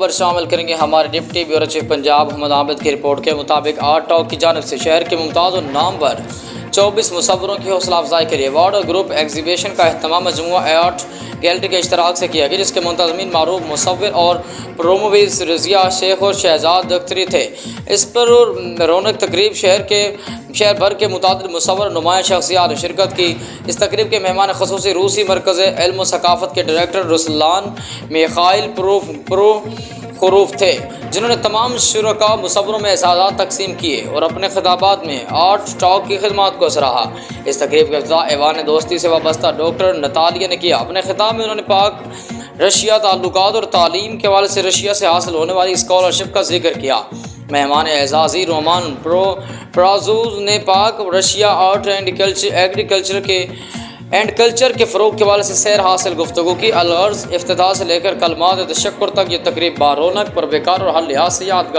خبر شامل کریں گے ہمارے ڈپٹی بیورو چیف پنجاب محمد عابد کی رپورٹ کے مطابق آرٹ ٹاک کی جانب سے شہر کے ممتاز اور نامور 24 مصوروں کی حوصلہ افزائی کے لیے ایوارڈ اور گروپ ایگزیبیشن کا اہتمام مجموعہ آرٹ گیلری کے اشتراک سے کیا گیا، جس کے منتظمین معروف مصور اور پروموویز رضیہ شیخ اور شہزاد دختری تھے۔ اس پر رونق تقریب شہر بھر کے متعدد مصور نمایاں شخصیات نے شرکت کی۔ اس تقریب کے مہمان خصوصی روسی مرکز علم و ثقافت کے ڈائریکٹر رسلان میخائیل پروخوروف تھے، جنہوں نے تمام شرکاء مصوروں میں اعزازات تقسیم کیے اور اپنے خطابات میں آرٹ ٹاک کی خدمات کو سراہا۔ اس تقریب کا افتتاح ایوان دوستی سے وابستہ ڈاکٹر نتالیہ نے کیا۔ اپنے خطاب میں انہوں نے پاک رشیا تعلقات اور تعلیم کے حوالے سے رشیا سے حاصل ہونے والی اسکالرشپ کا ذکر کیا۔ مہمان اعزازی رومان پرازوز نے پاک رشیا آرٹ اینڈ کلچر کے فروغ کے حوالے سے سیر حاصل گفتگو کی۔ الغرض افتتاح سے لے کر کلمات تشکر تک یہ تقریب بارونق، پروقار اور ہر لحاظ سے یادگار